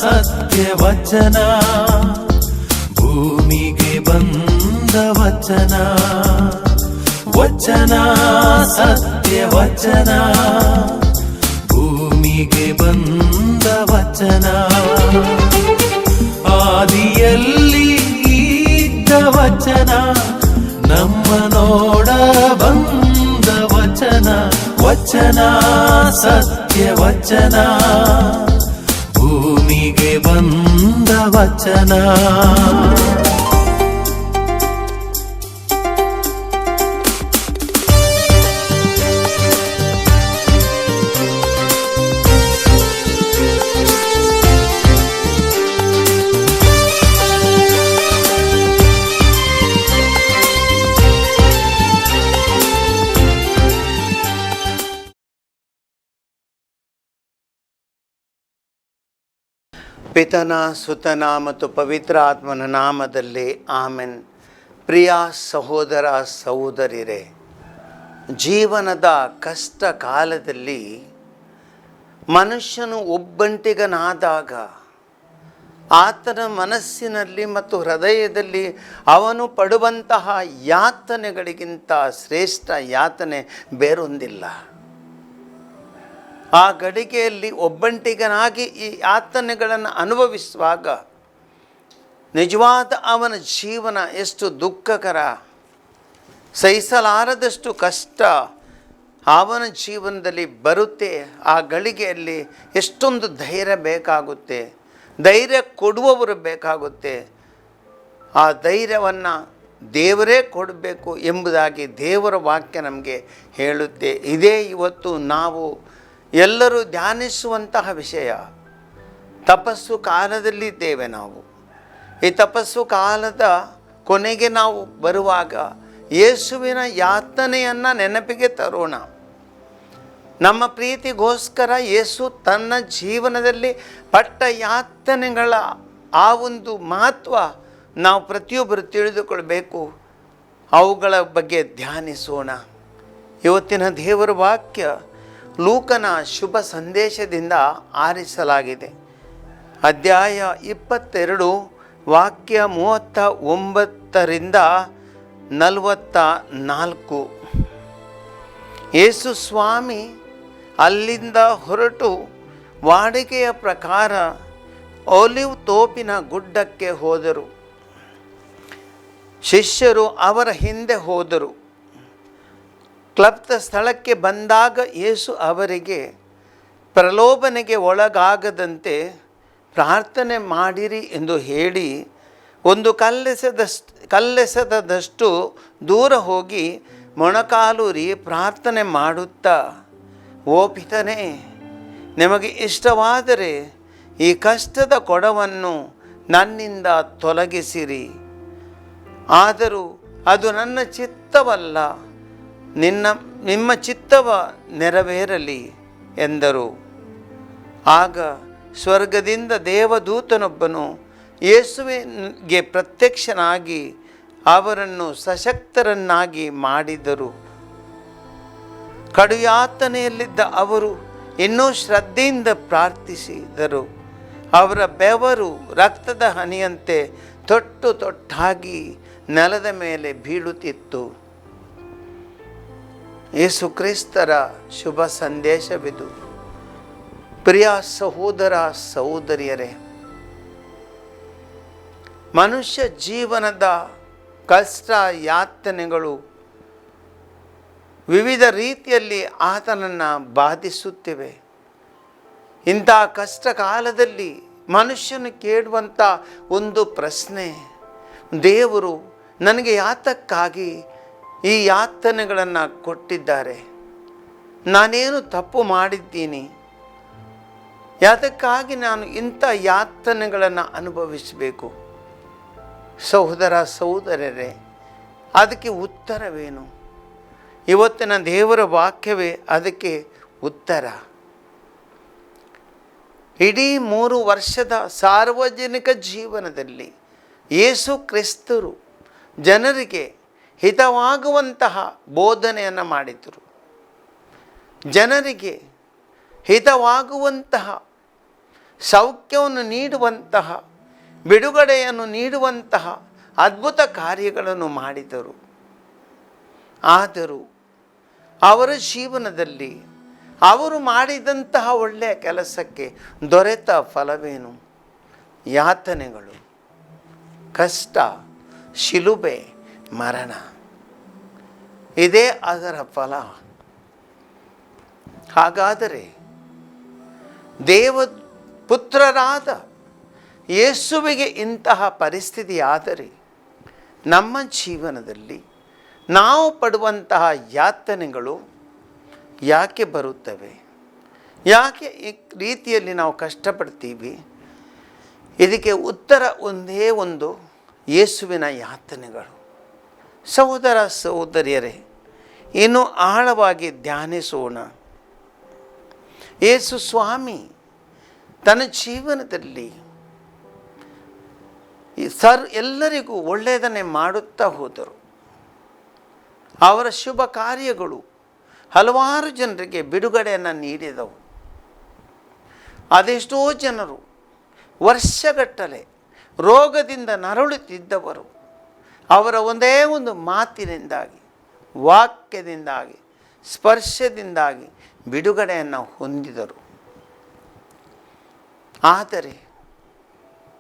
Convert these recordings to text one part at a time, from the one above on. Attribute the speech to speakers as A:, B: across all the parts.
A: ಸತ್ಯವಚನ ಭೂಮಿಗೆ ಬಂದ ವಚನ ವಚನ ಸತ್ಯವಚನ ಭೂಮಿಗೆ ಬಂದ ವಚನ ಆದಿಯಲ್ಲಿ ಇದ್ದ ವಚನ ನಮ್ಮ ನೋಡ ಬಂದ ವಚನ ವಚನ ಸತ್ಯವಚನ ಭೂಮಿಗೆ ಬಂದ ವಚನ
B: ಪಿತನ ಸುತನ ಮತ್ತು ಪವಿತ್ರ ಆತ್ಮನ ನಾಮದಲ್ಲಿ ಆಮೆನ್. ಪ್ರಿಯ ಸಹೋದರ ಸಹೋದರಿಯರೇ, ಜೀವನದ ಕಷ್ಟ ಕಾಲದಲ್ಲಿ ಮನುಷ್ಯನು ಒಬ್ಬಂಟಿಗನಾದಾಗ ಆತನ ಮನಸ್ಸಿನಲ್ಲಿ ಮತ್ತು ಹೃದಯದಲ್ಲಿ ಅವನು ಪಡುವಂತಹ ಯಾತನೆಗಳಿಗಿಂತ ಶ್ರೇಷ್ಠ ಯಾತನೆ ಬೇರೊಂದಿಲ್ಲ. ಆ ಗಳಿಗೆಯಲ್ಲಿ ಒಬ್ಬಂಟಿಗನಾಗಿ ಈ ಯಾತನೆಗಳನ್ನು ಅನುಭವಿಸುವಾಗ ನಿಜವಾದ ಅವನ ಜೀವನ ಎಷ್ಟು ದುಃಖಕರ, ಸಹಿಸಲಾರದಷ್ಟು ಕಷ್ಟ ಅವನ ಜೀವನದಲ್ಲಿ ಬರುತ್ತೆ. ಆ ಗಳಿಗೆಯಲ್ಲಿ ಎಷ್ಟೊಂದು ಧೈರ್ಯ ಬೇಕಾಗುತ್ತೆ, ಧೈರ್ಯ ಕೊಡುವವರು ಬೇಕಾಗುತ್ತೆ. ಆ ಧೈರ್ಯವನ್ನು ದೇವರೇ ಕೊಡಬೇಕು ಎಂಬುದಾಗಿ ದೇವರ ವಾಕ್ಯ ನಮಗೆ ಹೇಳುತ್ತೆ. ಇದೇ ಇವತ್ತು ನಾವು ಎಲ್ಲರೂ ಧ್ಯಾನಿಸುವಂತಹ ವಿಷಯ. ತಪಸ್ಸು ಕಾಲದಲ್ಲಿದ್ದೇವೆ ನಾವು. ಈ ತಪಸ್ಸು ಕಾಲದ ಕೊನೆಗೆ ನಾವು ಬರುವಾಗ ಯೇಸುವಿನ ಯಾತನೆಯನ್ನು ನೆನಪಿಗೆ ತರೋಣ. ನಮ್ಮ ಪ್ರೀತಿಗೋಸ್ಕರ ಯೇಸು ತನ್ನ ಜೀವನದಲ್ಲಿ ಪಟ್ಟ ಯಾತನೆಗಳ ಆ ಒಂದು ಮಹತ್ವ ನಾವು ಪ್ರತಿಯೊಬ್ಬರು ತಿಳಿದುಕೊಳ್ಬೇಕು. ಅವುಗಳ ಬಗ್ಗೆ ಧ್ಯಾನಿಸೋಣ. ಇವತ್ತಿನ ದೇವರ ವಾಕ್ಯ ಲೂಕನ ಶುಭ ಸಂದೇಶದಿಂದ ಆರಿಸಲಾಗಿದೆ. ಅಧ್ಯಾಯ 22 ವಾಕ್ಯ 39ರಿಂದ 44. ಯೇಸು ಸ್ವಾಮಿ ಅಲ್ಲಿಂದ ಹೊರಟು ವಾಡಿಕೆಯ ಪ್ರಕಾರ ಒಲಿವ್ ತೋಪಿನ ಗುಡ್ಡಕ್ಕೆ ಹೋದರು. ಶಿಷ್ಯರು ಅವರ ಹಿಂದೆ ಹೋದರು. ಕ್ಲಪ್ತ ಸ್ಥಳಕ್ಕೆ ಬಂದಾಗ ಯೇಸು ಅವರಿಗೆ ಪ್ರಲೋಭನೆಗೆ ಒಳಗಾಗದಂತೆ ಪ್ರಾರ್ಥನೆ ಮಾಡಿರಿ ಎಂದು ಹೇಳಿ ಒಂದು ಕಲ್ಲೆಸೆದಷ್ಟು ದೂರ ಹೋಗಿ ಮೊಣಕಾಲೂರಿ ಪ್ರಾರ್ಥನೆ ಮಾಡುತ್ತಾ, ಓ ಪಿತನೇ, ನಿಮಗೆ ಇಷ್ಟವಾದರೆ ಈ ಕಷ್ಟದ ಕೊಡವನ್ನು ನನ್ನಿಂದ ತೊಲಗಿಸಿರಿ. ಆದರೂ ಅದು ನನ್ನ ಚಿತ್ತವಲ್ಲ, ನಿಮ್ಮ ಚಿತ್ತವ ನೆರವೇರಲಿ ಎಂದರು. ಆಗ ಸ್ವರ್ಗದಿಂದ ದೇವದೂತನೊಬ್ಬನು ಯೇಸುವಿಗೆ ಪ್ರತ್ಯಕ್ಷನಾಗಿ ಅವರನ್ನು ಸಶಕ್ತರನ್ನಾಗಿ ಮಾಡಿದರು. ಕಡುಯಾತನೆಯಲ್ಲಿದ್ದ ಅವರು ಇನ್ನೂ ಶ್ರದ್ಧೆಯಿಂದ ಪ್ರಾರ್ಥಿಸಿದರು. ಅವರ ಬೆವರು ರಕ್ತದ ಹನಿಯಂತೆ ತೊಟ್ಟು ತೊಟ್ಟಾಗಿ ನೆಲದ ಮೇಲೆ ಬೀಳುತ್ತಿತ್ತು. ಯೇಸು ಕ್ರಿಸ್ತರ ಶುಭ ಸಂದೇಶವಿದು. ಪ್ರಿಯ ಸಹೋದರ ಸಹೋದರಿಯರೇ, ಮನುಷ್ಯ ಜೀವನದ ಕಷ್ಟ ಯಾತನೆಗಳು ವಿವಿಧ ರೀತಿಯಲ್ಲಿ ಆತನನ್ನು ಬಾಧಿಸುತ್ತಿವೆ. ಇಂಥ ಕಷ್ಟ ಕಾಲದಲ್ಲಿ ಮನುಷ್ಯನು ಕೇಳುವಂಥ ಒಂದು ಪ್ರಶ್ನೆ, ದೇವರು ನನಗೆ ಯಾತಕ್ಕಾಗಿ ಈ ಯಾತನೆಗಳನ್ನು ಕೊಟ್ಟಿದ್ದಾರೆ? ನಾನೇನು ತಪ್ಪು ಮಾಡಿದ್ದೀನಿ? ಯಾತಕ್ಕಾಗಿ ನಾನು ಇಂಥ ಯಾತನೆಗಳನ್ನು ಅನುಭವಿಸಬೇಕು? ಸಹೋದರ ಸಹೋದರರೇ, ಅದಕ್ಕೆ ಉತ್ತರವೇನು? ಇವತ್ತಿನ ದೇವರ ವಾಕ್ಯವೇ ಅದಕ್ಕೆ ಉತ್ತರ. ಇಡೀ 3 ವರ್ಷದ ಸಾರ್ವಜನಿಕ ಜೀವನದಲ್ಲಿ ಯೇಸು ಕ್ರಿಸ್ತರು ಜನರಿಗೆ ಹಿತವಾಗುವಂತಹ ಬೋಧನೆಯನ್ನು ಮಾಡಿದರು. ಜನರಿಗೆ ಹಿತವಾಗುವಂತಹ ಸೌಖ್ಯವನ್ನು ನೀಡುವಂತಹ, ಬಿಡುಗಡೆಯನ್ನು ನೀಡುವಂತಹ ಅದ್ಭುತ ಕಾರ್ಯಗಳನ್ನು ಮಾಡಿದರು. ಆದರೂ ಅವರ ಜೀವನದಲ್ಲಿ ಅವರು ಮಾಡಿದಂತಹ ಒಳ್ಳೆಯ ಕೆಲಸಕ್ಕೆ ದೊರೆತ ಫಲವೇನು? ಯಾತನೆಗಳು, ಕಷ್ಟ, ಶಿಲುಬೆ, ಮರಣ. ಇದೇ ಅದರ ಫಲ. ಹಾಗಾದರೆ ದೇವಪುತ್ರರಾದ ಯೇಸುವಿಗೆ ಇಂತಹ ಪರಿಸ್ಥಿತಿ ಆದರೆ ನಮ್ಮ ಜೀವನದಲ್ಲಿ ನಾವು ಪಡುವಂತಹ ಯಾತನೆಗಳು ಯಾಕೆ ಬರುತ್ತವೆ? ಯಾಕೆ ಈ ರೀತಿಯಲ್ಲಿ ನಾವು ಕಷ್ಟಪಡ್ತೀವಿ? ಇದಕ್ಕೆ ಉತ್ತರ ಒಂದೇ ಒಂದು, ಯೇಸುವಿನ ಯಾತನೆಗಳು. ಸಹೋದರ ಸಹೋದರಿಯರೇ, ಇನ್ನೂ ಆಳವಾಗಿ ಧ್ಯಾನಿಸೋಣ. ಯೇಸು ಸ್ವಾಮಿ ತನ್ನ ಜೀವನದಲ್ಲಿ ಎಲ್ಲರಿಗೂ ಒಳ್ಳೆಯದನ್ನೇ ಮಾಡುತ್ತಾ ಹೋದರು. ಅವರ ಶುಭ ಕಾರ್ಯಗಳು ಹಲವಾರು ಜನರಿಗೆ ಬಿಡುಗಡೆಯನ್ನು ನೀಡಿದವು. ಅದೆಷ್ಟೋ ಜನರು ವರ್ಷಗಟ್ಟಲೆ ರೋಗದಿಂದ ನರಳುತ್ತಿದ್ದವರು ಅವರ ಒಂದೇ ಒಂದು ಮಾತಿನಿಂದಾಗಿ, ವಾಕ್ಯದಿಂದಾಗಿ, ಸ್ಪರ್ಶದಿಂದಾಗಿ ಬಿಡುಗಡೆಯನ್ನು ಹೊಂದಿದರು. ಆದರೆ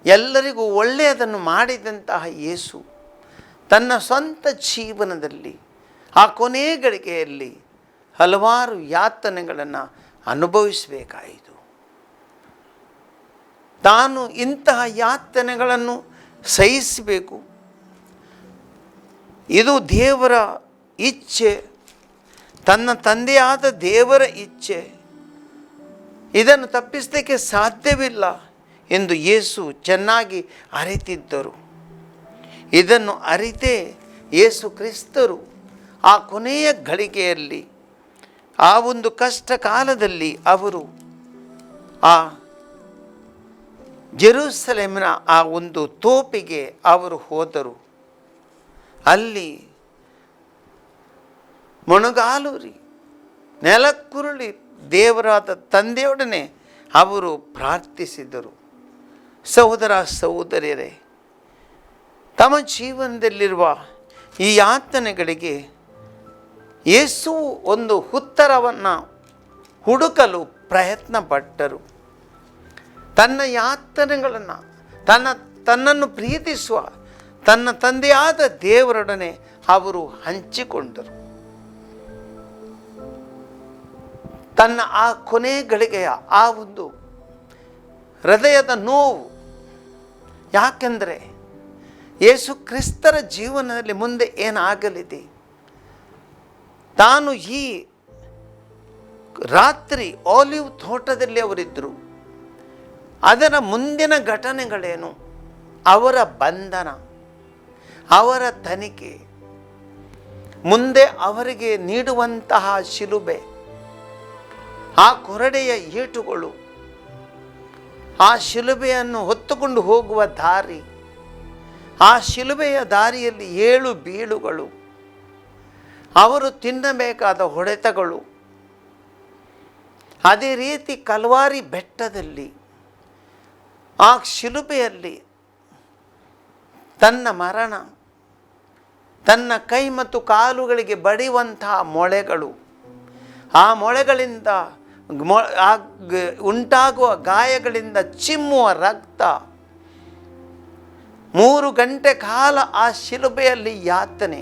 B: ಎಲ್ಲರಿಗೂ ಒಳ್ಳೆಯದನ್ನು ಮಾಡಿದಂತಹ ಯೇಸು ತನ್ನ ಸ್ವಂತ ಜೀವನದಲ್ಲಿ ಆ ಕೊನೆ ಗಳಿಗೆಯಲ್ಲಿ ಹಲವಾರು ಯಾತನೆಗಳನ್ನು ಅನುಭವಿಸಬೇಕಾಯಿತು. ತಾನು ಇಂತಹ ಯಾತನೆಗಳನ್ನು ಸಹಿಸಬೇಕು. ಇದು ದೇವರ ಇಚ್ಛೆ, ತನ್ನ ತಂದೆಯಾದ ದೇವರ ಇಚ್ಛೆ. ಇದನ್ನು ತಪ್ಪಿಸಲಿಕ್ಕೆ ಸಾಧ್ಯವಿಲ್ಲ ಎಂದು ಯೇಸು ಚೆನ್ನಾಗಿ ಅರಿತಿದ್ದರು. ಇದನ್ನು ಅರಿತೇ ಯೇಸು ಕ್ರಿಸ್ತರು ಆ ಕೊನೆಯ ಗಳಿಗೆಯಲ್ಲಿ, ಆ ಒಂದು ಕಷ್ಟ ಕಾಲದಲ್ಲಿ ಅವರು ಆ ಜೆರೂಸಲೇಮಿನ ಆ ಒಂದು ತೋಪಿಗೆ ಅವರು ಹೋದರು. ಅಲ್ಲಿ ಮೊಣಗಾಲೂರಿ ನೆಲಕ್ಕುರುಳಿ ದೇವರಾದ ತಂದೆಯೊಡನೆ ಅವರು ಪ್ರಾರ್ಥಿಸಿದರು. ಸಹೋದರ ಸಹೋದರಿಯರೇ, ತಮ್ಮ ಜೀವನದಲ್ಲಿರುವ ಈ ಯಾತನೆಗಳಿಗೆ ಯೇಸು ಒಂದು ಉತ್ತರವನ್ನು ಹುಡುಕಲು ಪ್ರಯತ್ನ ಪಟ್ಟರು. ತನ್ನ ಯಾತನೆಗಳನ್ನು ತನ್ನನ್ನು ಪ್ರೀತಿಸುವ ತನ್ನ ತಂದೆಯಾದ ದೇವರೊಡನೆ ಅವರು ಹಂಚಿಕೊಂಡರು. ತನ್ನ ಆ ಕೊನೆ ಗಳಿಗೆಯ ಆ ಒಂದು ಹೃದಯದ ನೋವು, ಯಾಕೆಂದರೆ ಯೇಸು ಕ್ರಿಸ್ತರ ಜೀವನದಲ್ಲಿ ಮುಂದೆ ಏನಾಗಲಿದೆ, ತಾನು ಈ ರಾತ್ರಿ ಆಲಿವ್ ತೋಟದಲ್ಲಿ ಅವರಿದ್ದರು, ಅದರ ಮುಂದಿನ ಘಟನೆಗಳೇನು, ಅವರ ಬಂಧನ, ಅವರ ತನಿಖೆ, ಮುಂದೆ ಅವರಿಗೆ ನೀಡುವಂತಹ ಶಿಲುಬೆ, ಆ ಕೊರಡೆಯ ಏಟುಗಳು, ಆ ಶಿಲುಬೆಯನ್ನು ಹೊತ್ತುಕೊಂಡು ಹೋಗುವ ದಾರಿ, ಆ ಶಿಲುಬೆಯ ದಾರಿಯಲ್ಲಿ 7 ಬೀಳುಗಳು, ಅವರು ತಿನ್ನಬೇಕಾದ ಹೊಡೆತಗಳು, ಅದೇ ರೀತಿ ಕಲ್ವಾರಿ ಬೆಟ್ಟದಲ್ಲಿ ಆ ಶಿಲುಬೆಯಲ್ಲಿ ತನ್ನ ಮರಣ, ತನ್ನ ಕೈ ಮತ್ತು ಕಾಲುಗಳಿಗೆ ಬಡಿಯುವಂತಹ ಮೊಳೆಗಳು, ಆ ಮೊಳೆಗಳಿಂದ ಉಂಟಾಗುವ ಗಾಯಗಳಿಂದ ಚಿಮ್ಮುವ ರಕ್ತ, 3 ಗಂಟೆ ಕಾಲ ಆ ಶಿಲುಬೆಯಲ್ಲಿ ಯಾತನೆ,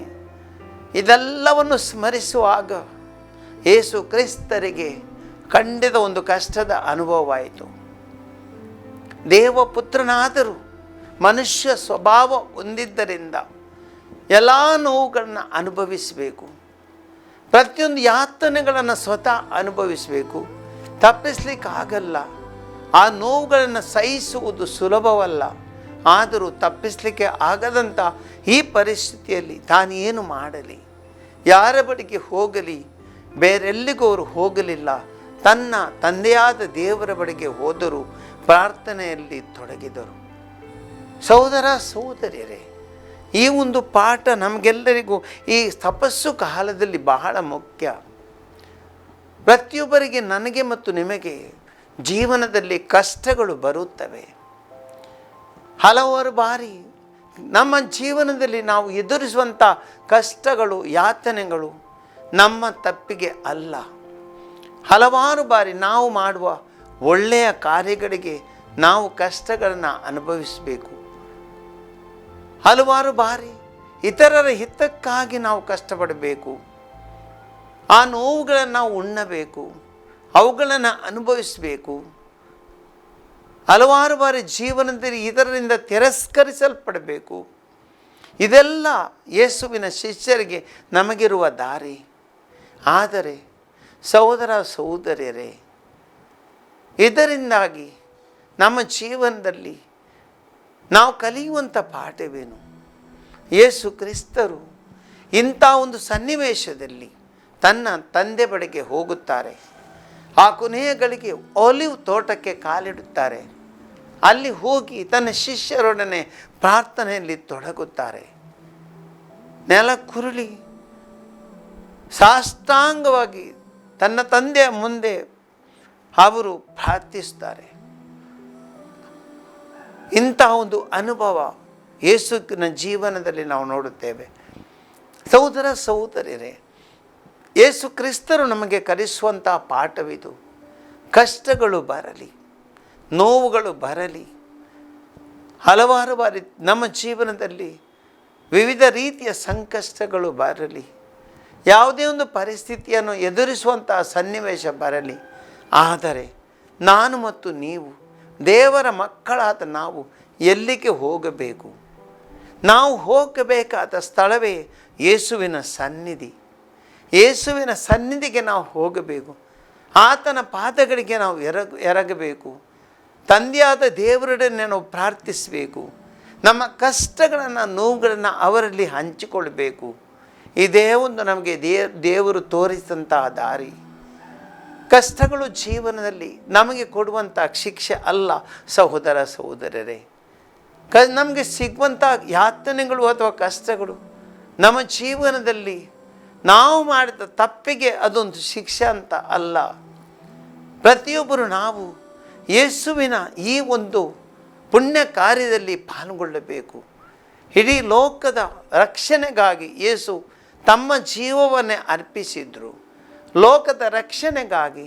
B: ಇದೆಲ್ಲವನ್ನು ಸ್ಮರಿಸುವಾಗ ಯೇಸು ಕ್ರಿಸ್ತರಿಗೆ ಖಂಡಿತ ಒಂದು ಕಷ್ಟದ ಅನುಭವವಾಯಿತು. ದೇವಪುತ್ರನಾದರೂ ಮನುಷ್ಯ ಸ್ವಭಾವ ಹೊಂದಿದ್ದರಿಂದ ಎಲ್ಲ ನೋವುಗಳನ್ನು ಅನುಭವಿಸಬೇಕು, ಪ್ರತಿಯೊಂದು ಯಾತನೆಗಳನ್ನು ಸ್ವತಃ ಅನುಭವಿಸಬೇಕು. ತಪ್ಪಿಸ್ಲಿಕ್ಕಾಗಲ್ಲ. ಆ ನೋವುಗಳನ್ನು ಸಹಿಸುವುದು ಸುಲಭವಲ್ಲ. ಆದರೂ ತಪ್ಪಿಸಲಿಕ್ಕೆ ಆಗದಂಥ ಈ ಪರಿಸ್ಥಿತಿಯಲ್ಲಿ ತಾನೇನು ಮಾಡಲಿ, ಯಾರ ಬಳಿಗೆ ಹೋಗಲಿ? ಬೇರೆಲ್ಲಿಗೂ ಅವರು ಹೋಗಲಿಲ್ಲ. ತನ್ನ ತಂದೆಯಾದ ದೇವರ ಬಳಿಗೆ ಹೋದರು, ಪ್ರಾರ್ಥನೆಯಲ್ಲಿ ತೊಡಗಿದರು. ಸಹೋದರ ಸಹೋದರಿಯರೇ, ಈ ಒಂದು ಪಾಠ ನಮಗೆಲ್ಲರಿಗೂ ಈ ತಪಸ್ಸು ಕಾಲದಲ್ಲಿ ಬಹಳ ಮುಖ್ಯ. ಪ್ರತಿಯೊಬ್ಬರಿಗೆ, ನನಗೆ ಮತ್ತು ನಿಮಗೆ ಜೀವನದಲ್ಲಿ ಕಷ್ಟಗಳು ಬರುತ್ತವೆ. ಹಲವಾರು ಬಾರಿ ನಮ್ಮ ಜೀವನದಲ್ಲಿ ನಾವು ಎದುರಿಸುವಂಥ ಕಷ್ಟಗಳು, ಯಾತನೆಗಳು ನಮ್ಮ ತಪ್ಪಿಗೆ ಅಲ್ಲ. ಹಲವಾರು ಬಾರಿ ನಾವು ಮಾಡುವ ಒಳ್ಳೆಯ ಕಾರ್ಯಗಳಿಗೆ ನಾವು ಕಷ್ಟಗಳನ್ನು ಅನುಭವಿಸಬೇಕು. ಹಲವಾರು ಬಾರಿ ಇತರರ ಹಿತಕ್ಕಾಗಿ ನಾವು ಕಷ್ಟಪಡಬೇಕು. ಆ ನೋವುಗಳನ್ನು ನಾವು ಉಣ್ಣಬೇಕು, ಅವುಗಳನ್ನು ಅನುಭವಿಸಬೇಕು. ಹಲವಾರು ಬಾರಿ ಜೀವನದಲ್ಲಿ ಇದರಿಂದ ತಿರಸ್ಕರಿಸಲ್ಪಡಬೇಕು. ಇದೆಲ್ಲ ಯೇಸುವಿನ ಶಿಷ್ಯರಿಗೆ ನಮಗಿರುವ ದಾರಿ. ಆದರೆ ಸಹೋದರ ಸಹೋದರಿಯರೇ, ಇದರಿಂದಾಗಿ ನಮ್ಮ ಜೀವನದಲ್ಲಿ ನಾವು ಕಲಿಯುವಂಥ ಪಾಠವೇನು? ಯೇಸು ಕ್ರಿಸ್ತರು ಇಂಥ ಒಂದು ಸನ್ನಿವೇಶದಲ್ಲಿ ತನ್ನ ತಂದೆ ಬಳಿಗೆ ಹೋಗುತ್ತಾರೆ. ಆ ಕೊನೆಯ ಗಳಿಗೆ ಒಲಿವ್ ತೋಟಕ್ಕೆ ಕಾಲಿಡುತ್ತಾರೆ. ಅಲ್ಲಿ ಹೋಗಿ ತನ್ನ ಶಿಷ್ಯರೊಡನೆ ಪ್ರಾರ್ಥನೆಯಲ್ಲಿ ತೊಡಗುತ್ತಾರೆ. ನೆಲ ಕುರುಳಿ ಸಾಷ್ಟಾಂಗವಾಗಿ ತನ್ನ ತಂದೆಯ ಮುಂದೆ ಅವರು ಪ್ರಾರ್ಥಿಸ್ತಾರೆ. ಇಂತಹ ಒಂದು ಅನುಭವ ಯೇಸುವಿನ ಜೀವನದಲ್ಲಿ ನಾವು ನೋಡುತ್ತೇವೆ. ಸಹೋದರ ಸಹೋದರಿಯರೇ, ಯೇಸು ಕ್ರಿಸ್ತರು ನಮಗೆ ಕಲಿಸುವಂಥ ಪಾಠವಿದು. ಕಷ್ಟಗಳು ಬರಲಿ, ನೋವುಗಳು ಬರಲಿ, ಹಲವಾರು ಬಾರಿ ನಮ್ಮ ಜೀವನದಲ್ಲಿ ವಿವಿಧ ರೀತಿಯ ಸಂಕಷ್ಟಗಳು ಬರಲಿ, ಯಾವುದೇ ಒಂದು ಪರಿಸ್ಥಿತಿಯನ್ನು ಎದುರಿಸುವಂತಹ ಸನ್ನಿವೇಶ ಬರಲಿ, ಆದರೆ ನಾನು ಮತ್ತು ನೀವು, ದೇವರ ಮಕ್ಕಳಾದ ನಾವು ಎಲ್ಲಿಗೆ ಹೋಗಬೇಕು? ನಾವು ಹೋಗಬೇಕಾದ ಸ್ಥಳವೇ ಯೇಸುವಿನ ಸನ್ನಿಧಿ. ಯೇಸುವಿನ ಸನ್ನಿಧಿಗೆ ನಾವು ಹೋಗಬೇಕು. ಆತನ ಪಾದಗಳಿಗೆ ನಾವು ಎರಗಬೇಕು. ತಂದೆಯಾದ ದೇವರೊಡನೆ ನಾವು ಪ್ರಾರ್ಥಿಸಬೇಕು. ನಮ್ಮ ಕಷ್ಟಗಳನ್ನು, ನೋವುಗಳನ್ನು ಅವರಲ್ಲಿ ಹಂಚಿಕೊಳ್ಬೇಕು. ಇದೇ ಒಂದು ನಮಗೆ ದೇವರು ತೋರಿಸಿದಂತಹ ದಾರಿ. ಕಷ್ಟಗಳು ಜೀವನದಲ್ಲಿ ನಮಗೆ ಕೊಡುವಂಥ ಶಿಕ್ಷೆ ಅಲ್ಲ ಸಹೋದರ ಸಹೋದರರೇ. ನಮಗೆ ಸಿಗುವಂಥ ಯಾತನೆಗಳು ಅಥವಾ ಕಷ್ಟಗಳು ನಮ್ಮ ಜೀವನದಲ್ಲಿ ನಾವು ಮಾಡಿದ ತಪ್ಪಿಗೆ ಅದೊಂದು ಶಿಕ್ಷೆ ಅಂತ ಅಲ್ಲ. ಪ್ರತಿಯೊಬ್ಬರು ನಾವು ಯೇಸುವಿನ ಈ ಒಂದು ಪುಣ್ಯ ಕಾರ್ಯದಲ್ಲಿ ಪಾಲ್ಗೊಳ್ಳಬೇಕು. ಇಡೀ ಲೋಕದ ರಕ್ಷಣೆಗಾಗಿ ಯೇಸು ತಮ್ಮ ಜೀವವನ್ನೇ ಅರ್ಪಿಸಿದರು. ಲೋಕದ ರಕ್ಷಣೆಗಾಗಿ,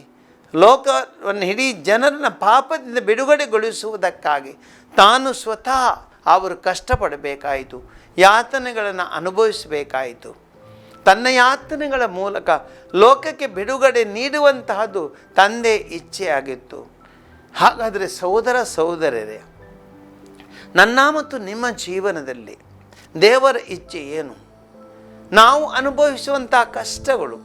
B: ಲೋಕವನ್ನು, ಇಡೀ ಜನರನ್ನ ಪಾಪದಿಂದ ಬಿಡುಗಡೆಗೊಳಿಸುವುದಕ್ಕಾಗಿ ತಾನು ಸ್ವತಃ ಅವರು ಕಷ್ಟಪಡಬೇಕಾಯಿತು, ಯಾತನೆಗಳನ್ನು ಅನುಭವಿಸಬೇಕಾಯಿತು. ತನ್ನ ಯಾತನೆಗಳ ಮೂಲಕ ಲೋಕಕ್ಕೆ ಬಿಡುಗಡೆ ನೀಡುವಂತಹದ್ದು ತಂದೆ ಇಚ್ಛೆಯಾಗಿತ್ತು. ಹಾಗಾದರೆ ಸಹೋದರ ಸಹೋದರರೇ, ನನ್ನ ಮತ್ತು ನಿಮ್ಮ ಜೀವನದಲ್ಲಿ ದೇವರ ಇಚ್ಛೆ ಏನು? ನಾವು ಅನುಭವಿಸುವಂಥ ಕಷ್ಟಗಳು,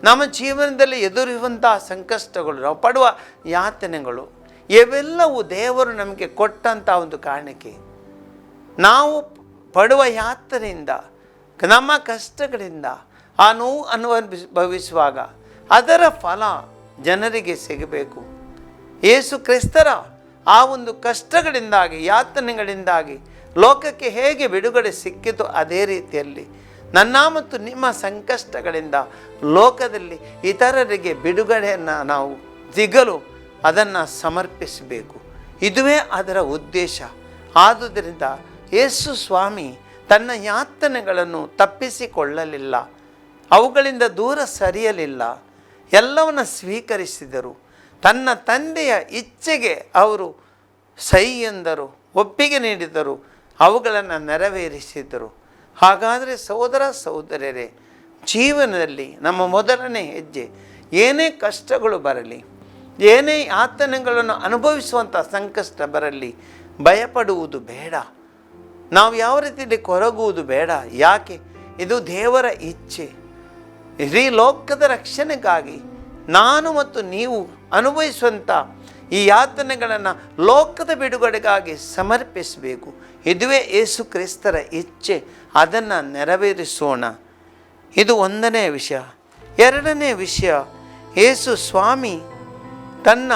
B: ನಮ್ಮ ಜೀವನದಲ್ಲಿ ಎದುರಿಸುವಂಥ ಸಂಕಷ್ಟಗಳು, ನಾವು ಪಡುವ ಯಾತನೆಗಳು, ಇವೆಲ್ಲವೂ ದೇವರು ನಮಗೆ ಕೊಟ್ಟಂಥ ಒಂದು ಕಾಣಿಕೆ. ನಾವು ಪಡುವ ಯಾತನೆಯಿಂದ, ನಮ್ಮ ಕಷ್ಟಗಳಿಂದ ಆ ನೋವು ಅನುಭವಿಸುವಾಗ ಅದರ ಫಲ ಜನರಿಗೆ ಸಿಗಬೇಕು. ಯೇಸು ಕ್ರಿಸ್ತರ ಆ ಒಂದು ಕಷ್ಟಗಳಿಂದಾಗಿ, ಯಾತನೆಗಳಿಂದಾಗಿ ಲೋಕಕ್ಕೆ ಹೇಗೆ ಬಿಡುಗಡೆ ಸಿಕ್ಕಿತು, ಅದೇ ರೀತಿಯಲ್ಲಿ ನನ್ನ ಮತ್ತು ನಿಮ್ಮ ಸಂಕಷ್ಟಗಳಿಂದ ಲೋಕದಲ್ಲಿ ಇತರರಿಗೆ ಬಿಡುಗಡೆಯನ್ನು ನಾವು ಸಿಗಲು ಅದನ್ನು ಸಮರ್ಪಿಸಬೇಕು. ಇದುವೇ ಅದರ ಉದ್ದೇಶ. ಆದುದರಿಂದ ಯೇಸು ಸ್ವಾಮಿ ತನ್ನ ಯಾತನೆಗಳನ್ನು ತಪ್ಪಿಸಿಕೊಳ್ಳಲಿಲ್ಲ, ಅವುಗಳಿಂದ ದೂರ ಸರಿಯಲಿಲ್ಲ, ಎಲ್ಲವನ್ನು ಸ್ವೀಕರಿಸಿದರು. ತನ್ನ ತಂದೆಯ ಇಚ್ಛೆಗೆ ಅವರು ಸೈ ಎಂದರು, ಒಪ್ಪಿಗೆ ನೀಡಿದರು, ಅವುಗಳನ್ನು ನೆರವೇರಿಸಿದರು. ಹಾಗಾದರೆ ಸಹೋದರ ಸಹೋದರರೇ, ಜೀವನದಲ್ಲಿ ನಮ್ಮ ಮೊದಲನೇ ಹೆಜ್ಜೆ, ಏನೇ ಕಷ್ಟಗಳು ಬರಲಿ, ಏನೇ ಯಾತನೆಗಳನ್ನು ಅನುಭವಿಸುವಂಥ ಸಂಕಷ್ಟ ಬರಲಿ, ಭಯಪಡುವುದು ಬೇಡ. ನಾವು ಯಾವ ರೀತಿಯಲ್ಲಿ ಕೊರಗುವುದು ಬೇಡ. ಯಾಕೆ? ಇದು ದೇವರ ಇಚ್ಛೆ. ಇಡೀ ಲೋಕದ ರಕ್ಷಣೆಗಾಗಿ ನಾನು ಮತ್ತು ನೀವು ಅನುಭವಿಸುವಂಥ ಈ ಯಾತನೆಗಳನ್ನು ಲೋಕದ ಬಿಡುಗಡೆಗಾಗಿ ಸಮರ್ಪಿಸಬೇಕು. ಇದುವೇ ಯೇಸು ಕ್ರಿಸ್ತರ ಇಚ್ಛೆ. ಅದನ್ನು ನೆರವೇರಿಸೋಣ. ಇದು ಒಂದನೇ ವಿಷಯ. ಎರಡನೇ ವಿಷಯ, ಯೇಸು ಸ್ವಾಮಿ ತನ್ನ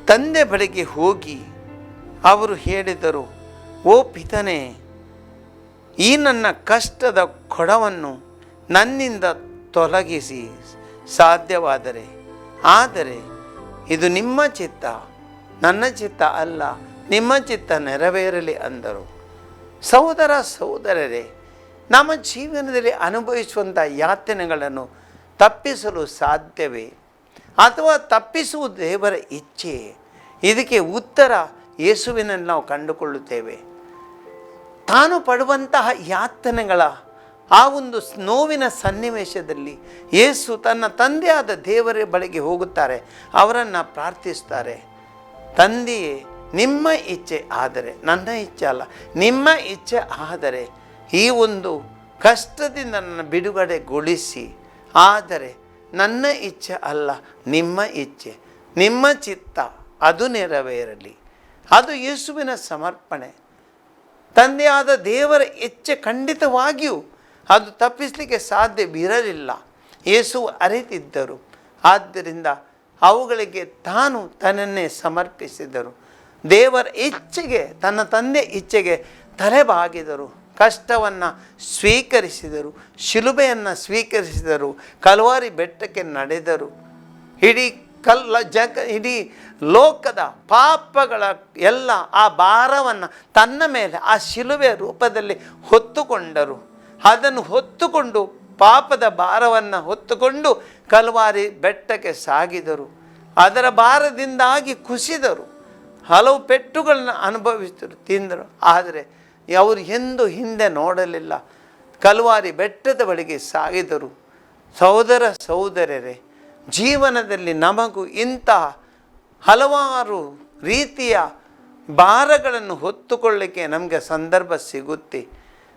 B: ತಂದೆ ಬಳಿಗೆ ಹೋಗಿ ಅವರು ಹೇಳಿದರು, ಓ ಪಿತನೇ, ಈ ನನ್ನ ಕಷ್ಟದ ಕೊಡವನ್ನು ನನ್ನಿಂದ ತೊಲಗಿಸಿ ಸಾಧ್ಯವಾದರೆ, ಆದರೆ ಇದು ನಿಮ್ಮ ಚಿತ್ತ, ನನ್ನ ಚಿತ್ತ ಅಲ್ಲ, ನಿಮ್ಮ ಚಿತ್ತ ನೆರವೇರಲಿ ಅಂದರು. ಸಹೋದರ ಸಹೋದರರೇ, ನಮ್ಮ ಜೀವನದಲ್ಲಿ ಅನುಭವಿಸುವಂಥ ಯಾತನೆಗಳನ್ನು ತಪ್ಪಿಸಲು ಸಾಧ್ಯವೇ ಅಥವಾ ತಪ್ಪಿಸುವುದು ದೇವರ ಇಚ್ಛೆ? ಇದಕ್ಕೆ ಉತ್ತರ ಯೇಸುವಿನಲ್ಲಿ ನಾವು ಕಂಡುಕೊಳ್ಳುತ್ತೇವೆ. ತಾನು ಪಡುವಂತಹ ಯಾತನೆಗಳ ಆ ಒಂದು ನೋವಿನ ಸನ್ನಿವೇಶದಲ್ಲಿ ಯೇಸು ತನ್ನ ತಂದೆಯಾದ ದೇವರ ಬಳಿಗೆ ಹೋಗುತ್ತಾರೆ, ಅವರನ್ನು ಪ್ರಾರ್ಥಿಸ್ತಾರೆ. ತಂದೆಯೇ, ನಿಮ್ಮ ಇಚ್ಛೆ ಆದರೆ, ನನ್ನ ಇಚ್ಛೆ ಅಲ್ಲ, ನಿಮ್ಮ ಇಚ್ಛೆ ಆದರೆ ಈ ಒಂದು ಕಷ್ಟದಿಂದ ನನ್ನ ಬಿಡುಗಡೆಗೊಳಿಸಿ, ಆದರೆ ನನ್ನ ಇಚ್ಛೆ ಅಲ್ಲ, ನಿಮ್ಮ ಇಚ್ಛೆ, ನಿಮ್ಮ ಚಿತ್ತ ಅದು ನೆರವೇರಲಿ. ಅದು ಯೇಸುವಿನ ಸಮರ್ಪಣೆ. ತಂದೆಯಾದ ದೇವರ ಇಚ್ಛೆ ಖಂಡಿತವಾಗಿಯೂ ಅದು ತಪ್ಪಿಸಲಿಕ್ಕೆ ಸಾಧ್ಯವಿರಲಿಲ್ಲ. ಯೇಸು ಅರಿತಿದ್ದರು. ಆದ್ದರಿಂದ ಅವುಗಳಿಗೆ ತಾನು ತನ್ನನ್ನೇ ಸಮರ್ಪಿಸಿದರು. ದೇವರ ಇಚ್ಛೆಗೆ, ತನ್ನ ತಂದೆ ಇಚ್ಛೆಗೆ ತಲೆಬಾಗಿದರು. ಕಷ್ಟವನ್ನು ಸ್ವೀಕರಿಸಿದರು, ಶಿಲುಬೆಯನ್ನು ಸ್ವೀಕರಿಸಿದರು, ಕಲ್ವಾರಿ ಬೆಟ್ಟಕ್ಕೆ ನಡೆದರು. ಇಡೀ ಲೋಕದ ಪಾಪಗಳ ಎಲ್ಲ ಆ ಭಾರವನ್ನು ತನ್ನ ಮೇಲೆ ಆ ಶಿಲುಬೆಯ ರೂಪದಲ್ಲಿ ಹೊತ್ತುಕೊಂಡರು. ಅದನ್ನು ಹೊತ್ತುಕೊಂಡು, ಪಾಪದ ಭಾರವನ್ನು ಹೊತ್ತುಕೊಂಡು ಕಲ್ವಾರಿ ಬೆಟ್ಟಕ್ಕೆ ಸಾಗಿದರು. ಅದರ ಭಾರದಿಂದಾಗಿ ಕುಸಿದರು, ಹಲವು ಪೆಟ್ಟುಗಳನ್ನು ಅನುಭವಿಸಿದರು, ತಿಂದರು. ಆದರೆ ಅವರು ಎಂದೂ ಹಿಂದೆ ನೋಡಲಿಲ್ಲ. ಕಲ್ವಾರಿ ಬೆಟ್ಟದ ಬಳಿಗೆ ಸಾಗಿದರು. ಸಹೋದರ ಸಹೋದರರೇ, ಜೀವನದಲ್ಲಿ ನಮಗೂ ಇಂತಹ ಹಲವಾರು ರೀತಿಯ ಭಾರಗಳನ್ನು ಹೊತ್ತುಕೊಳ್ಳಿಕ್ಕೆ ನಮಗೆ ಸಂದರ್ಭ ಸಿಗುತ್ತೆ.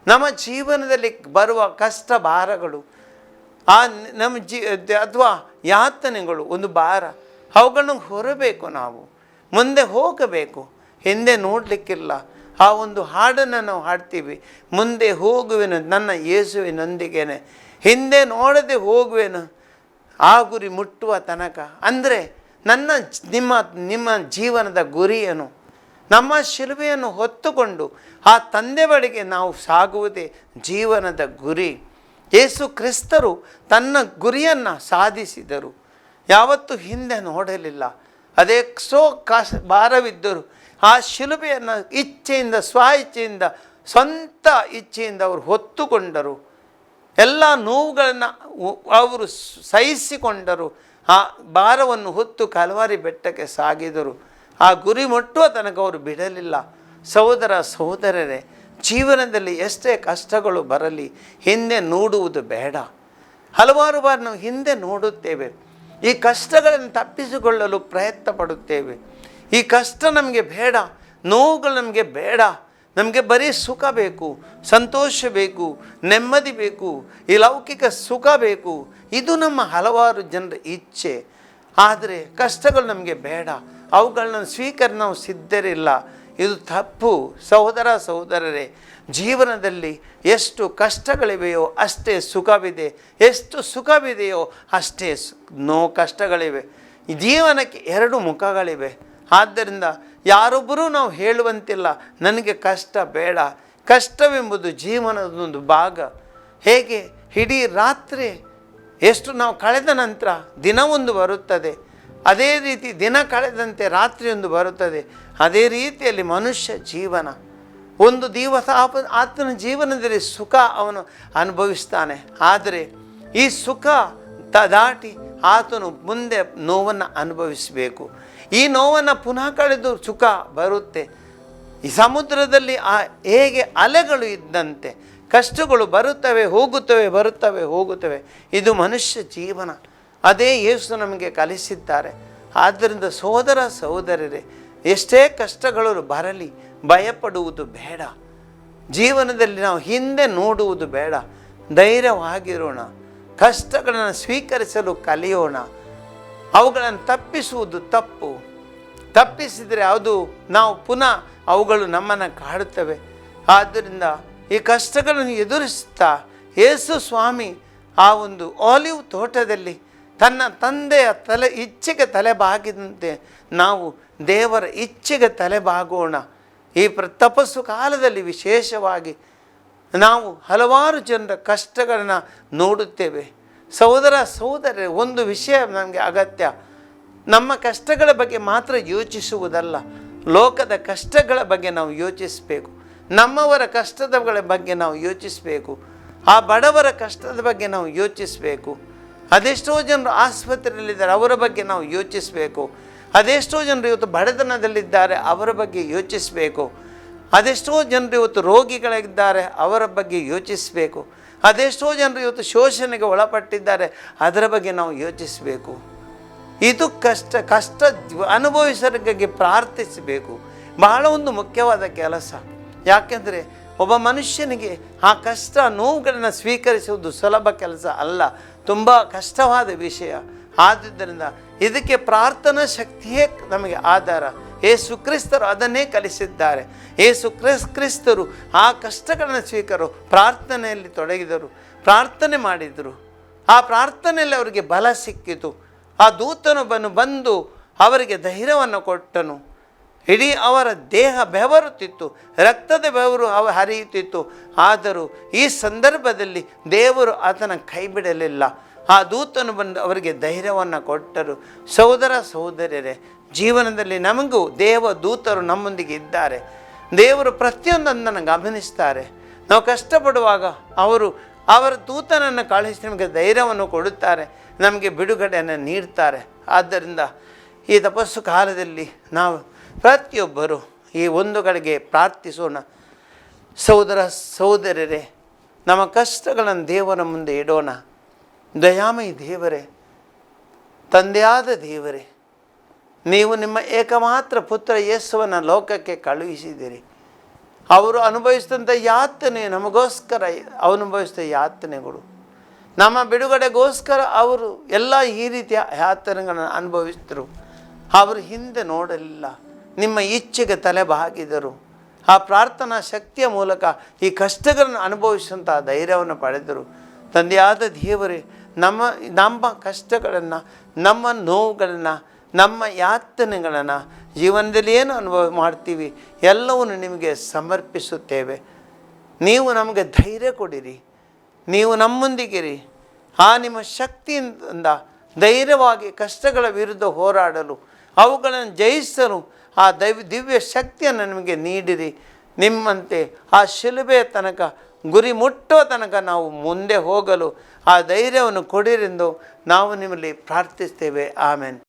B: ನಮ್ಮ ಜೀವನದಲ್ಲಿ ಬರುವ ಕಷ್ಟ ಭಾರಗಳು, ನಮ್ಮ ಅಥವಾ ಯಾತನೆಗಳು ಒಂದು ಭಾರ, ಅವುಗಳನ್ನು ಹೊರಬೇಕು. ನಾವು ಮುಂದೆ ಹೋಗಬೇಕು, ಹಿಂದೆ ನೋಡಲಿಕ್ಕಿಲ್ಲ. ಆ ಒಂದು ಹಾಡನ್ನು ನಾವು ಹಾಡ್ತೀವಿ, ಮುಂದೆ ಹೋಗುವೆನು ನನ್ನ ಯೇಸುವಿನೊಂದಿಗೇನೆ, ಹಿಂದೆ ನೋಡದೆ ಹೋಗುವೆನು ಆ ಗುರಿ ಮುಟ್ಟುವ ತನಕ. ಅಂದರೆ ನಿಮ್ಮ ಜೀವನದ ಗುರಿಯನ್ನು, ನಮ್ಮ ಶಿಲುಬೆಯನ್ನು ಹೊತ್ತುಕೊಂಡು ಆ ತಂದೆ ಬಳಿಗೆ ನಾವು ಸಾಗುವುದೇ ಜೀವನದ ಗುರಿ. ಯೇಸು ಕ್ರಿಸ್ತರು ತನ್ನ ಗುರಿಯನ್ನು ಸಾಧಿಸಿದರು, ಯಾವತ್ತೂ ಹಿಂದೆ ನೋಡಲಿಲ್ಲ. ಅದೇ ಭಾರವಿದ್ದರು ಆ ಶಿಲುಬೆಯನ್ನು ಇಚ್ಛೆಯಿಂದ, ಸ್ವ ಇಚ್ಛೆಯಿಂದ, ಸ್ವಂತ ಇಚ್ಛೆಯಿಂದ ಅವರು ಹೊತ್ತುಕೊಂಡರು. ಎಲ್ಲ ನೋವುಗಳನ್ನು ಅವರು ಸಹಿಸಿಕೊಂಡರು. ಆ ಭಾರವನ್ನು ಹೊತ್ತು ಕಲ್ವಾರಿ ಬೆಟ್ಟಕ್ಕೆ ಸಾಗಿದರು. ಆ ಗುರಿ ಮುಟ್ಟುವ ತನಕ ಅವರು ಬಿಡಲಿಲ್ಲ. ಸಹೋದರ ಸಹೋದರರೇ, ಜೀವನದಲ್ಲಿ ಎಷ್ಟೇ ಕಷ್ಟಗಳು ಬರಲಿ ಹಿಂದೆ ನೋಡುವುದು ಬೇಡ. ಹಲವಾರು ಬಾರಿ ನಾವು ಹಿಂದೆ ನೋಡುತ್ತೇವೆ, ಈ ಕಷ್ಟಗಳನ್ನು ತಪ್ಪಿಸಿಕೊಳ್ಳಲು ಪ್ರಯತ್ನ ಪಡುತ್ತೇವೆ. ಈ ಕಷ್ಟ ನಮಗೆ ಬೇಡ, ನೋವುಗಳು ನಮಗೆ ಬೇಡ, ನಮಗೆ ಬರೀ ಸುಖ ಬೇಕು, ಸಂತೋಷ ಬೇಕು, ನೆಮ್ಮದಿ ಬೇಕು, ಈ ಲೌಕಿಕ ಸುಖ ಬೇಕು. ಇದು ನಮ್ಮ ಹಲವಾರು ಜನರ ಇಚ್ಛೆ. ಆದರೆ ಕಷ್ಟಗಳು ನಮಗೆ ಬೇಡ, ಅವುಗಳನ್ನ ನಾವು ಸಿದ್ಧರಿಲ್ಲ. ಇದು ತಪ್ಪು. ಸಹೋದರ ಸಹೋದರರೇ, ಜೀವನದಲ್ಲಿ ಎಷ್ಟು ಕಷ್ಟಗಳಿವೆಯೋ ಅಷ್ಟೇ ಸುಖವಿದೆ, ಎಷ್ಟು ಸುಖವಿದೆಯೋ ಅಷ್ಟೇ ಕಷ್ಟಗಳಿವೆ. ಜೀವನಕ್ಕೆ ಎರಡು ಮುಖಗಳಿವೆ. ಆದ್ದರಿಂದ ಯಾರೊಬ್ಬರೂ ನಾವು ಹೇಳುವಂತಿಲ್ಲ ನನಗೆ ಕಷ್ಟ ಬೇಡ. ಕಷ್ಟವೆಂಬುದು ಜೀವನದೊಂದು ಭಾಗ. ಹೇಗೆ ಇಡೀ ರಾತ್ರಿ ಎಷ್ಟು ನಾವು ಕಳೆದ ನಂತರ ದಿನವೊಂದು ಬರುತ್ತದೆ, ಅದೇ ರೀತಿ ದಿನ ಕಳೆದಂತೆ ರಾತ್ರಿಯೊಂದು ಬರುತ್ತದೆ. ಅದೇ ರೀತಿಯಲ್ಲಿ ಮನುಷ್ಯ ಜೀವನ ಒಂದು ದಿವಸ ಆತನ ಜೀವನದಲ್ಲಿ ಸುಖ ಅವನು ಅನುಭವಿಸ್ತಾನೆ. ಆದರೆ ಈ ಸುಖ ದಾಟಿ ಆತನು ಮುಂದೆ ನೋವನ್ನು ಅನುಭವಿಸಬೇಕು. ಈ ನೋವನ್ನು ಪುನಃ ಕಳೆದು ಸುಖ ಬರುತ್ತೆ. ಈ ಸಮುದ್ರದಲ್ಲಿ ಹೇಗೆ ಅಲೆಗಳು ಇದ್ದಂತೆ ಕಷ್ಟಗಳು ಬರುತ್ತವೆ ಹೋಗುತ್ತವೆ, ಬರುತ್ತವೆ ಹೋಗುತ್ತವೆ. ಇದು ಮನುಷ್ಯ ಜೀವನ. ಅದೇ ಯೇಸು ನಮಗೆ ಕಲಿಸಿದ್ದಾರೆ. ಆದ್ದರಿಂದ ಸಹೋದರ ಸಹೋದರರೇ, ಎಷ್ಟೇ ಕಷ್ಟಗಳು ಬರಲಿ ಭಯಪಡುವುದು ಬೇಡ. ಜೀವನದಲ್ಲಿ ನಾವು ಹಿಂದೆ ನೋಡುವುದು ಬೇಡ. ಧೈರ್ಯವಾಗಿರೋಣ. ಕಷ್ಟಗಳನ್ನು ಸ್ವೀಕರಿಸಲು ಕಲಿಯೋಣ. ಅವುಗಳನ್ನು ತಪ್ಪಿಸುವುದು ತಪ್ಪು. ತಪ್ಪಿಸಿದರೆ ಅದು ನಾವು ಪುನಃ ಅವುಗಳು ನಮ್ಮನ್ನು ಕಾಡುತ್ತವೆ. ಆದ್ದರಿಂದ ಈ ಕಷ್ಟಗಳನ್ನು ಎದುರಿಸುತ್ತಾ ಯೇಸು ಸ್ವಾಮಿ ಆ ಒಂದು ಆಲಿವ್ ತೋಟದಲ್ಲಿ ತನ್ನ ತಂದೆಯ ಇಚ್ಛೆಗೆ ತಲೆಬಾಗಿದಂತೆ ನಾವು ದೇವರ ಇಚ್ಛೆಗೆ ತಲೆಬಾಗೋಣ. ಈ ತಪಸ್ಸು ಕಾಲದಲ್ಲಿ ವಿಶೇಷವಾಗಿ ನಾವು ಹಲವಾರು ಜನರ ಕಷ್ಟಗಳನ್ನು ನೋಡುತ್ತೇವೆ. ಸಹೋದರ ಸಹೋದರರೇ, ಒಂದು ವಿಷಯ ನಮಗೆ ಅಗತ್ಯ. ನಮ್ಮ ಕಷ್ಟಗಳ ಬಗ್ಗೆ ಮಾತ್ರ ಯೋಚಿಸುವುದಲ್ಲ, ಲೋಕದ ಕಷ್ಟಗಳ ಬಗ್ಗೆ ನಾವು ಯೋಚಿಸಬೇಕು. ನಮ್ಮವರ ಕಷ್ಟಗಳ ಬಗ್ಗೆ ನಾವು ಯೋಚಿಸಬೇಕು. ಆ ಬಡವರ ಕಷ್ಟದ ಬಗ್ಗೆ ನಾವು ಯೋಚಿಸಬೇಕು. ಅದೆಷ್ಟೋ ಜನರು ಆಸ್ಪತ್ರೆಯಲ್ಲಿದ್ದಾರೆ, ಅವರ ಬಗ್ಗೆ ನಾವು ಯೋಚಿಸಬೇಕು. ಅದೆಷ್ಟೋ ಜನರು ಇವತ್ತು ಬಡತನದಲ್ಲಿದ್ದಾರೆ, ಅವರ ಬಗ್ಗೆ ಯೋಚಿಸಬೇಕು. ಅದೆಷ್ಟೋ ಜನರು ಇವತ್ತು ರೋಗಿಗಳಿದ್ದಾರೆ, ಅವರ ಬಗ್ಗೆ ಯೋಚಿಸಬೇಕು. ಅದೆಷ್ಟೋ ಜನರು ಇವತ್ತು ಶೋಷಣೆಗೆ ಒಳಪಟ್ಟಿದ್ದಾರೆ, ಅದರ ಬಗ್ಗೆ ನಾವು ಯೋಚಿಸಬೇಕು. ಇದು ಕಷ್ಟ ಅನುಭವಿಸೋರಿಗೆ ಪ್ರಾರ್ಥಿಸಬೇಕು. ಬಹಳ ಒಂದು ಮುಖ್ಯವಾದ ಕೆಲಸ. ಯಾಕೆಂದರೆ ಒಬ್ಬ ಮನುಷ್ಯನಿಗೆ ಆ ಕಷ್ಟ ನೋವುಗಳನ್ನು ಸ್ವೀಕರಿಸುವುದು ಸುಲಭ ಕೆಲಸ ಅಲ್ಲ, ತುಂಬ ಕಷ್ಟವಾದ ವಿಷಯ. ಆದ್ದರಿಂದ ಇದಕ್ಕೆ ಪ್ರಾರ್ಥನಾ ಶಕ್ತಿಯೇ ನಮಗೆ ಆಧಾರ. ಯೇಸು ಕ್ರಿಸ್ತರು ಅದನ್ನೇ ಕಲಿಸಿದ್ದಾರೆ. ಯೇಸು ಕ್ರಿಸ್ತರು ಆ ಕಷ್ಟಗಳನ್ನು ಪ್ರಾರ್ಥನೆಯಲ್ಲಿ ತೊಡಗಿದರು, ಪ್ರಾರ್ಥನೆ ಮಾಡಿದರು. ಆ ಪ್ರಾರ್ಥನೆಯಲ್ಲಿ ಅವರಿಗೆ ಬಲ ಸಿಕ್ಕಿತು. ಆ ದೂತನು ಬಂದು ಅವರಿಗೆ ಧೈರ್ಯವನ್ನು ಕೊಟ್ಟನು. ಇಡೀ ಅವರ ದೇಹ ಬೆವರುತ್ತಿತ್ತು, ರಕ್ತದ ಬೆವರು ಹರಿಯುತ್ತಿತ್ತು. ಆದರೂ ಈ ಸಂದರ್ಭದಲ್ಲಿ ದೇವರು ಆತನ ಕೈ ಬಿಡಲಿಲ್ಲ. ಆ ದೂತನು ಬಂದು ಅವರಿಗೆ ಧೈರ್ಯವನ್ನು ಕೊಟ್ಟರು. ಸಹೋದರ ಸಹೋದರಿಯರೇ, ಜೀವನದಲ್ಲಿ ನಮಗೂ ದೂತರು ನಮ್ಮೊಂದಿಗೆ ಇದ್ದಾರೆ. ದೇವರು ಪ್ರತಿಯೊಂದನ್ನು ಗಮನಿಸ್ತಾರೆ. ನಾವು ಕಷ್ಟಪಡುವಾಗ ಅವರ ದೂತನನ್ನು ಕಳುಹಿಸಿ ನಮಗೆ ಧೈರ್ಯವನ್ನು ಕೊಡುತ್ತಾರೆ, ನಮಗೆ ಬಿಡುಗಡೆಯನ್ನು ನೀಡ್ತಾರೆ. ಆದ್ದರಿಂದ ಈ ತಪಸ್ಸು ಕಾಲದಲ್ಲಿ ನಾವು ಪ್ರತಿಯೊಬ್ಬರು ಈ ಒಂದು ಕಡೆಗೆ ಪ್ರಾರ್ಥಿಸೋಣ. ಸಹೋದರ ಸಹೋದರರೇ, ನಮ್ಮ ಕಷ್ಟಗಳನ್ನು ದೇವರ ಮುಂದೆ ಇಡೋಣ. ದಯಾಮಯಿ ದೇವರೇ, ತಂದೆಯಾದ ದೇವರೇ, ನೀವು ನಿಮ್ಮ ಏಕಮಾತ್ರ ಪುತ್ರ ಯೇಸುವನ್ನು ಲೋಕಕ್ಕೆ ಕಳುಹಿಸಿದಿರಿ. ಅವರು ಅನುಭವಿಸಿದಂಥ ಯಾತನೆ ನಮಗೋಸ್ಕರ ಅನುಭವಿಸಿದ ಯಾತನೆಗಳು, ನಮ್ಮ ಬಿಡುಗಡೆಗೋಸ್ಕರ ಅವರು ಎಲ್ಲ ಈ ರೀತಿಯ ಯಾತನೆಗಳನ್ನು ಅನುಭವಿಸಿದರು. ಅವರು ಹಿಂದೆ ನೋಡಲಿಲ್ಲ, ನಿಮ್ಮ ಇಚ್ಛೆಗೆ ತಲೆ ಬಾಗಿದರು. ಆ ಪ್ರಾರ್ಥನಾ ಶಕ್ತಿಯ ಮೂಲಕ ಈ ಕಷ್ಟಗಳನ್ನು ಅನುಭವಿಸುವಂಥ ಧೈರ್ಯವನ್ನು ಪಡೆದರು. ತಂದೆಯಾದ ದೇವರೇ, ನಮ್ಮ ಕಷ್ಟಗಳನ್ನು, ನಮ್ಮ ನೋವುಗಳನ್ನು, ನಮ್ಮ ಯಾತನೆಗಳನ್ನು, ಜೀವನದಲ್ಲಿ ಏನು ಅನುಭವ ಮಾಡ್ತೀವಿ ಎಲ್ಲವನ್ನು ನಿಮಗೆ ಸಮರ್ಪಿಸುತ್ತೇವೆ. ನೀವು ನಮಗೆ ಧೈರ್ಯ ಕೊಡಿರಿ, ನೀವು ನಮ್ಮೊಂದಿಗಿರಿ. ಆ ನಿಮ್ಮ ಶಕ್ತಿಯಿಂದ ಧೈರ್ಯವಾಗಿ ಕಷ್ಟಗಳ ವಿರುದ್ಧ ಹೋರಾಡಲು, ಅವುಗಳನ್ನು ಜಯಿಸಲು ಆ ದಿವ್ಯ ಶಕ್ತಿಯನ್ನು ನಿಮಗೆ ನೀಡಿರಿ. ನಿಮ್ಮಂತೆ ಆ ಶಿಲುಬೆಯ ತನಕ, ಗುರಿ ಮುಟ್ಟುವ ತನಕ ನಾವು ಮುಂದೆ ಹೋಗಲು ಆ ಧೈರ್ಯವನ್ನು ಕೊಡಿರೆಂದು ನಾವು ನಿಮ್ಮಲ್ಲಿ ಪ್ರಾರ್ಥಿಸ್ತೇವೆ. ಆಮೆನ್.